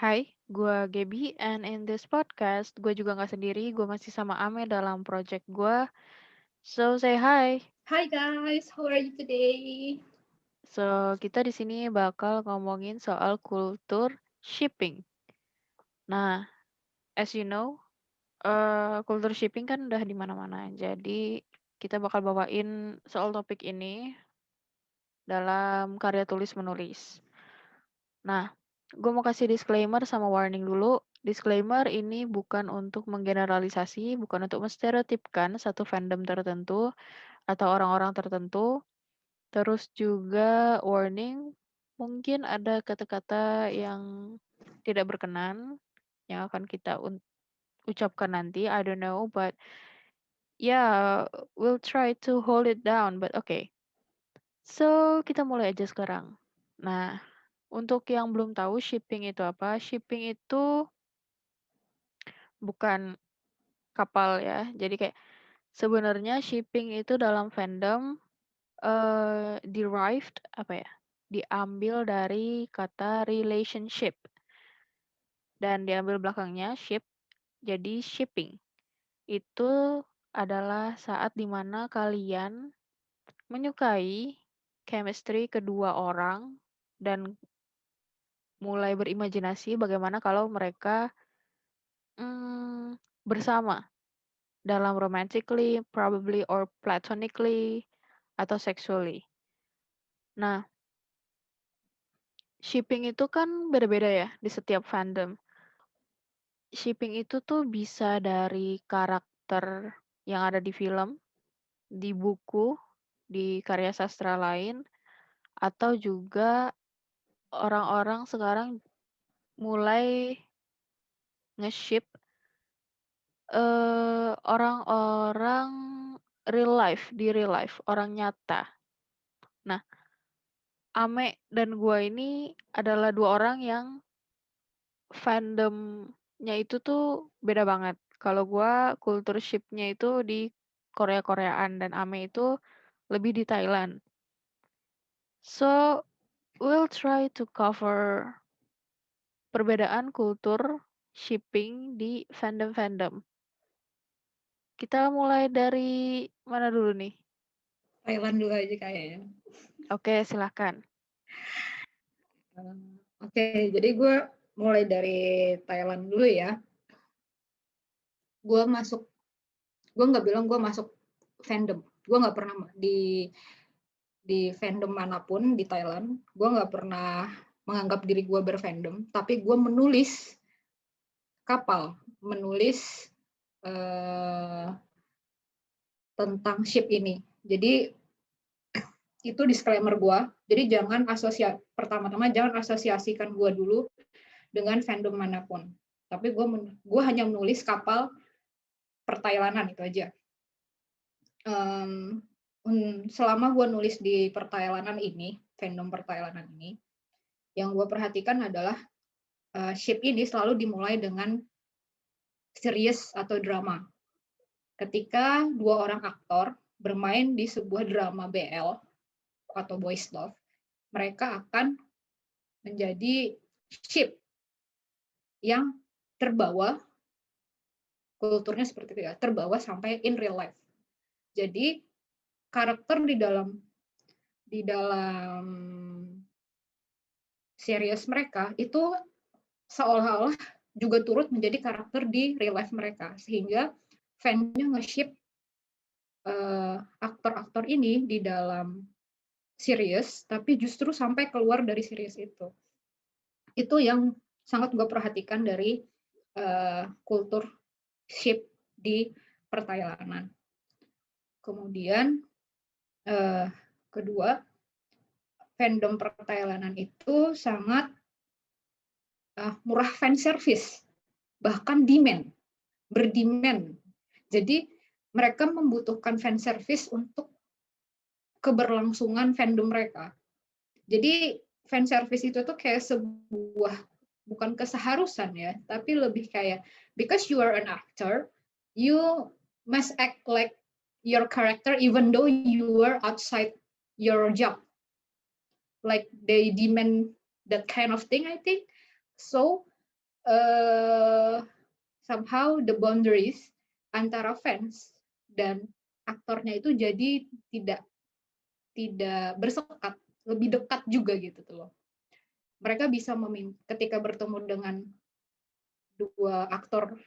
Hai, gue Gaby, and in this podcast, gue juga nggak sendiri, gue masih sama Ame dalam project gue. So, say hi. Hi guys, how are you today? So, kita di sini bakal ngomongin soal kultur shipping. Nah, as you know, kultur shipping kan udah di mana-mana. Jadi, kita bakal bawain soal topik ini dalam karya tulis menulis. Nah, gue mau kasih disclaimer sama warning dulu. Disclaimer ini bukan untuk menggeneralisasi, bukan untuk menstereotipkan satu fandom tertentu atau orang-orang tertentu. Terus juga warning, mungkin ada kata-kata yang tidak berkenan yang akan kita ucapkan nanti. I don't know, but yeah, we'll try to hold it down, but okay. So, kita mulai aja sekarang. Nah, untuk yang belum tahu shipping itu apa? Shipping itu bukan kapal ya. Jadi kayak sebenarnya shipping itu dalam fandom derived apa ya? Diambil dari kata relationship dan diambil belakangnya ship jadi shipping. Itu adalah saat dimana kalian menyukai chemistry kedua orang dan mulai berimajinasi bagaimana kalau mereka bersama dalam romantically, probably or platonically, atau sexually. Nah, shipping itu kan beda-beda ya di setiap fandom. Shipping itu tuh bisa dari karakter yang ada di film, di buku, di karya sastra lain, atau juga orang-orang sekarang mulai nge-ship orang-orang real life, di real life, orang nyata. Nah, Ame dan gua ini adalah dua orang yang fandomnya itu tuh beda banget. Kalau gua kultur ship-nya itu di Korea-Koreaan dan Ame itu lebih di Thailand. So, we'll try to cover perbedaan kultur shipping di fandom-fandom. Kita mulai dari mana dulu nih? Thailand dulu aja kayaknya. Oke, silahkan. Oke, jadi gue mulai dari Thailand dulu ya. Gue nggak bilang gue masuk fandom. Gue nggak pernah di fandom manapun di Thailand. Gue nggak pernah menganggap diri gue berfandom, tapi gue menulis menulis eh, tentang ship ini. Jadi itu disclaimer gue. Jadi pertama-tama jangan asosiasikan gue dulu dengan fandom manapun. Tapi gue hanya menulis kapal pertailanan itu aja. Selama gue nulis di pertailanan ini, fandom pertailanan ini, yang gue perhatikan adalah ship ini selalu dimulai dengan serius atau drama. Ketika dua orang aktor bermain di sebuah drama BL atau boys love, mereka akan menjadi ship yang terbawa, kulturnya seperti itu ya, terbawa sampai in real life. Jadi karakter di dalam series mereka itu seolah-olah juga turut menjadi karakter di real life mereka, sehingga fansnya nge-ship aktor-aktor ini di dalam series, tapi justru sampai keluar dari series itu. Itu yang sangat gue perhatikan dari kultur ship di pertailanan. Kemudian kedua, fandom pertailanan itu sangat murah fan service, bahkan berdemand. Jadi mereka membutuhkan fan service untuk keberlangsungan fandom mereka. Jadi fan service itu tuh kayak sebuah, bukan keseharusan ya, tapi lebih kayak because you are an actor, you must act like your character even though you are outside your job. Like they demand that kind of thing, I think. So eee, somehow the boundaries antara fans dan aktornya itu jadi tidak tidak bersekat, lebih dekat juga gitu tuh loh. Mereka bisa ketika bertemu dengan 2 aktor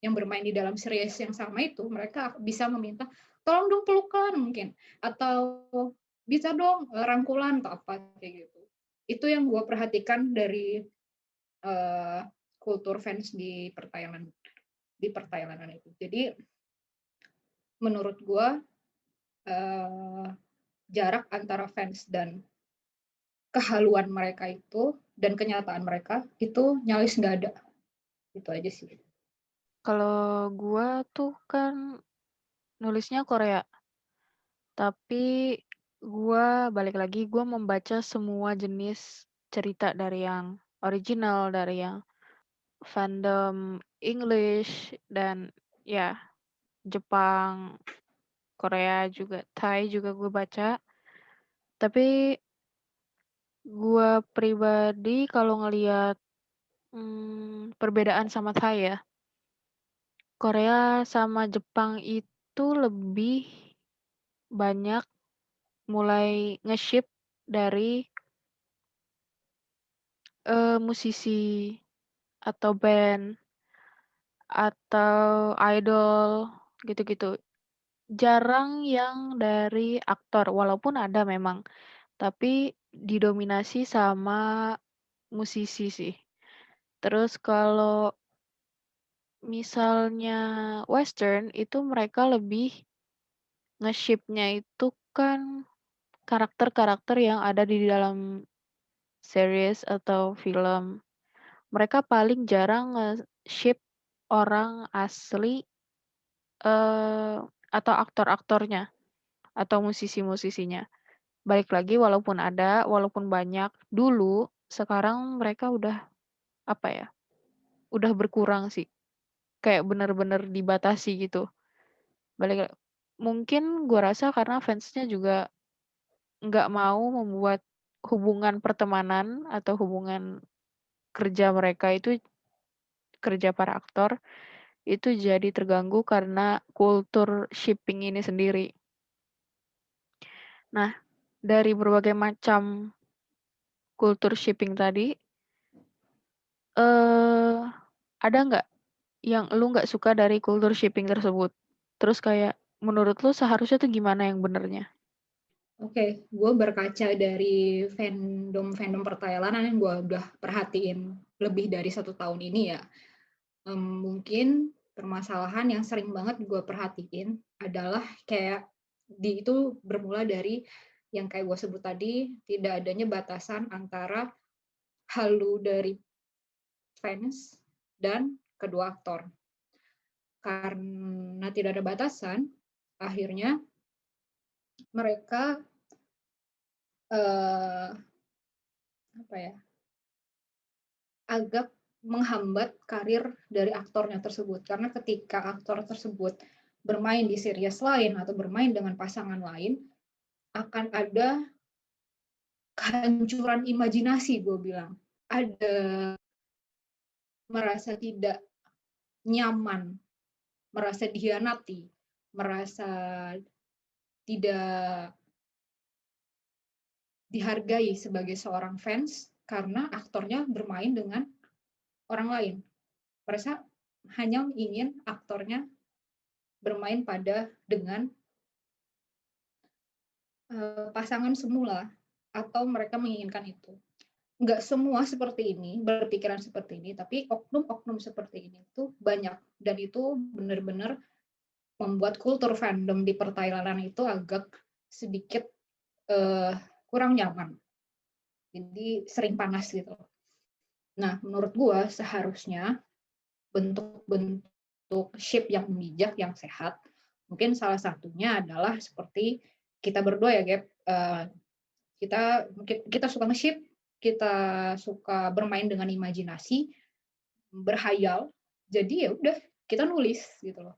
yang bermain di dalam series yang sama itu, mereka bisa meminta, "Tolong dong pelukan," mungkin, atau, "Bisa dong, rangkulan," atau apa, kayak gitu. Itu yang gue perhatikan dari, eee, kultur fans di perthailand itu. Jadi menurut gue, eee, jarak antara fans dan kehaluan mereka itu dan kenyataan mereka itu nyaris nggak ada, itu aja sih. Kalau gua tuh kan nulisnya Korea, tapi gua balik lagi, gua membaca semua jenis cerita dari yang original, dari yang fandom English, dan ya Jepang, Korea juga, Thai juga gue baca. Tapi gua pribadi kalau ngelihat perbedaan sama Thai ya, Korea sama Jepang itu lebih banyak mulai nge-ship dari, musisi atau band atau idol gitu-gitu. Jarang yang dari aktor, walaupun ada memang, tapi didominasi sama musisi sih. Terus kalau misalnya western itu mereka lebih nge-ship-nya itu kan karakter-karakter yang ada di dalam series atau film. Mereka paling jarang nge-ship orang asli, eee, atau aktor-aktornya, atau musisi-musisinya. Balik lagi walaupun ada, walaupun banyak dulu, sekarang mereka udah, apa ya, udah berkurang sih, kayak bener-bener dibatasi gitu. Balik Mungkin gua rasa karena fansnya juga nggak mau membuat hubungan pertemanan atau hubungan kerja mereka itu, kerja para aktor, itu jadi terganggu karena kultur shipping ini sendiri. Nah, dari berbagai macam kultur shipping tadi, eee, ada nggak yang lu nggak suka dari kultur shipping tersebut? Terus kayak menurut lu seharusnya tuh gimana yang benernya? Oke, gue berkaca dari fandom-fandom perthailanan yang gue udah perhatiin lebih dari 1 tahun ini ya, mungkin permasalahan yang sering banget gue perhatiin adalah kayak itu bermula dari yang kayak gue sebut tadi, tidak adanya batasan antara halu dari fans dan kedua aktor. Karena tidak ada batasan, akhirnya mereka, eee, apa ya, agak menghambat karir dari aktornya tersebut. Karena ketika aktor tersebut bermain di series lain atau bermain dengan pasangan lain, akan ada kehancuran imajinasi, gue bilang. Ada merasa tidak nyaman, merasa dikhianati, merasa tidak dihargai sebagai seorang fans karena aktornya bermain dengan orang lain. Mereka hanya ingin aktornya bermain dengan pasangan semula atau mereka menginginkan itu. Nggak semua seperti ini, berpikiran seperti ini, tapi oknum-oknum seperti ini itu banyak dan itu benar-benar membuat kultur fandom di perthailanan itu agak sedikit, eee, kurang nyaman. Jadi sering panas gitu. Nah, menurut gua seharusnya bentuk-bentuk ship yang bijak, yang sehat, mungkin salah satunya adalah seperti kita berdua ya, Gap, kita suka nge-ship, kita suka bermain dengan imajinasi, berhayal, jadi ya udah kita nulis gitu loh.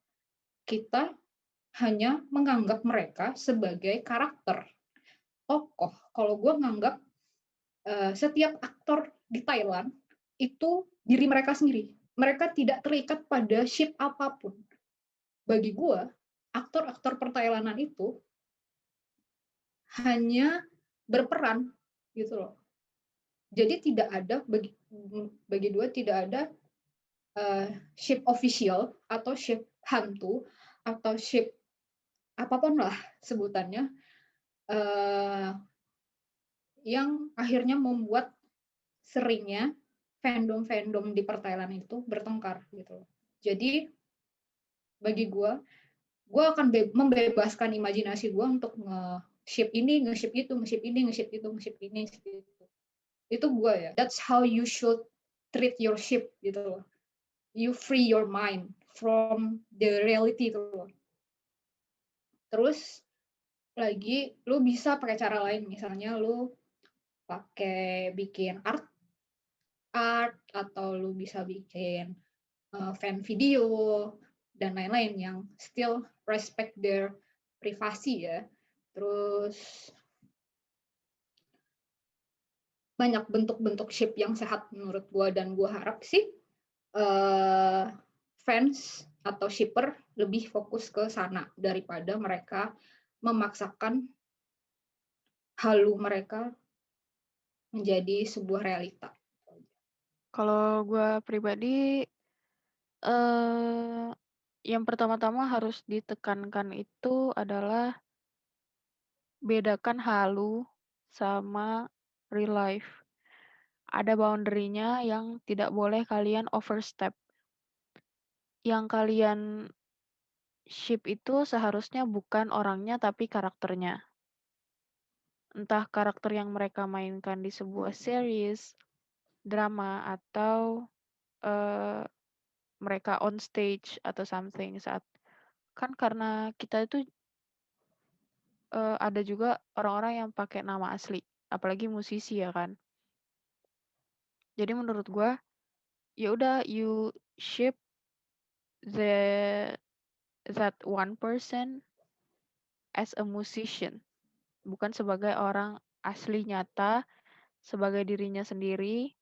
Kita hanya menganggap mereka sebagai karakter, tokoh. Kalau gue nganggap, setiap aktor di Thailand itu diri mereka sendiri. Mereka tidak terikat pada ship apapun. Bagi gua, aktor-aktor perthailanan itu hanya berperan gitu loh. Jadi tidak ada bagi dua tidak ada ship official atau ship hantu atau ship apapun lah sebutannya, eee, yang akhirnya membuat seringnya fandom-fandom di perthailan itu bertengkar gitu loh. Jadi bagi gua akan membebaskan imajinasi gua untuk nge-ship ini, nge-ship itu, nge-ship ini, nge-ship itu, nge-ship ini, nge-ship itu. Itu gua ya, that's how you should treat your ship gitu loh. You free your mind from the reality itu loh. Terus lagi lu bisa pakai cara lain, misalnya lu pakai bikin art art atau lu bisa bikin, fan video dan lain-lain yang still respect their privasi ya. Terus banyak bentuk-bentuk ship yang sehat menurut gua dan gua harap sih, eee, fans atau shipper lebih fokus ke sana daripada mereka memaksakan halu mereka menjadi sebuah realita. Kalau gue pribadi, eee, yang pertama-tama harus ditekankan itu adalah bedakan halu sama real life. Ada boundary-nya yang tidak boleh kalian overstep. Yang kalian ship itu seharusnya bukan orangnya tapi karakternya. Entah karakter yang mereka mainkan di sebuah series, drama, atau eh, mereka on stage atau something saat kan karena kita itu ada juga orang-orang yang pakai nama asli, apalagi musisi ya kan. Jadi menurut gua ya udah you ship the that one person as a musician, bukan sebagai orang asli nyata, sebagai dirinya sendiri,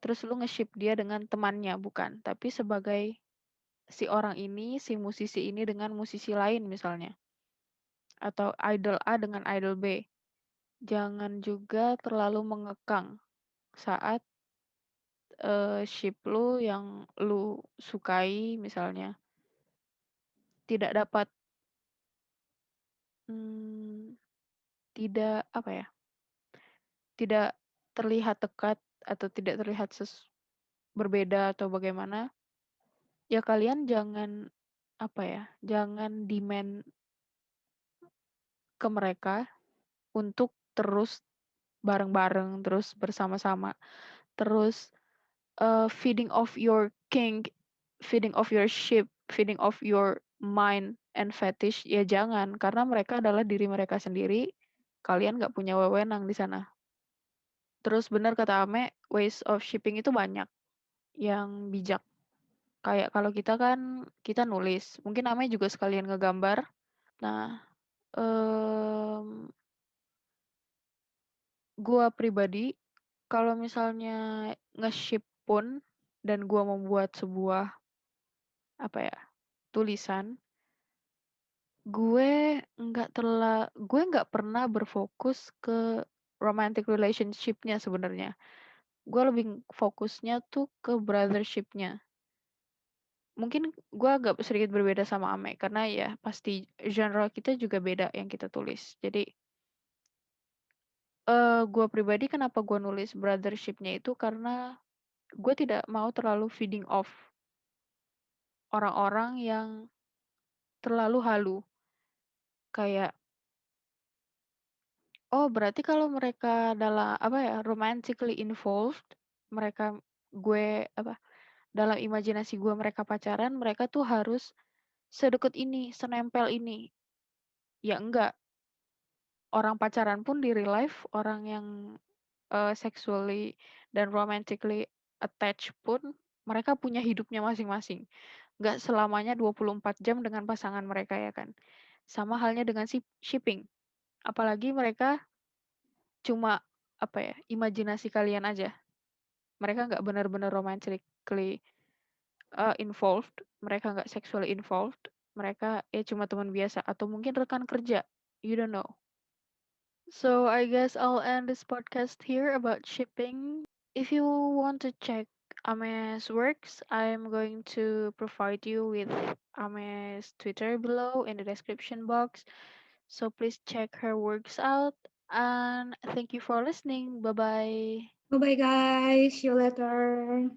terus lu nge-ship dia dengan temannya, bukan. Tapi sebagai si orang ini, si musisi ini dengan musisi lain misalnya. Atau idol A dengan idol B. Jangan juga terlalu mengekang saat ship lu yang lu sukai misalnya tidak dapat hmm, tidak apa ya, tidak terlihat dekat atau tidak terlihat berbeda atau bagaimana, ya kalian jangan apa ya, jangan demand ke mereka untuk terus bareng-bareng, terus bersama-sama, terus feeding off your kink, feeding off your ship, feeding off your mind and fetish, ya jangan, karena mereka adalah diri mereka sendiri, kalian nggak punya wewenang di sana. Terus benar kata Ame, ways of shipping itu banyak yang bijak. Kayak kalau kita kan, kita nulis, mungkin Ame juga sekalian ngegambar. Nah, gua pribadi kalau misalnya nge-ship pun dan gua membuat sebuah apa ya, tulisan, gue nggak pernah berfokus ke romantic relationship-nya sebenarnya. Gue lebih fokusnya tuh ke brothership-nya. Mungkin gue agak sedikit berbeda sama Ame karena ya pasti genre kita juga beda yang kita tulis. Jadi gue pribadi kenapa gue nulis brothership-nya itu karena gue tidak mau terlalu feeding off orang-orang yang terlalu halu. Kayak, oh berarti kalau mereka dalam apa ya, romantically involved, mereka gue apa, dalam imajinasi gue mereka pacaran, mereka tuh harus sedekat ini, senempel ini. Ya enggak, orang pacaran pun di real life, orang yang sexually dan romantically attached pun mereka punya hidupnya masing-masing. Nggak selamanya 24 jam dengan pasangan mereka ya kan. Sama halnya dengan si shipping. Apalagi mereka cuma apa ya, imajinasi kalian aja. Mereka nggak benar-benar romantically involved, mereka nggak sexually involved, mereka ya cuma teman biasa atau mungkin rekan kerja, you don't know. So I guess I'll end this podcast here about shipping. If you want to check Ame's works, I'm going to provide you with Ame's Twitter below in the description box. So please check her works out. And thank you for listening. Bye bye. Bye bye guys, see you later.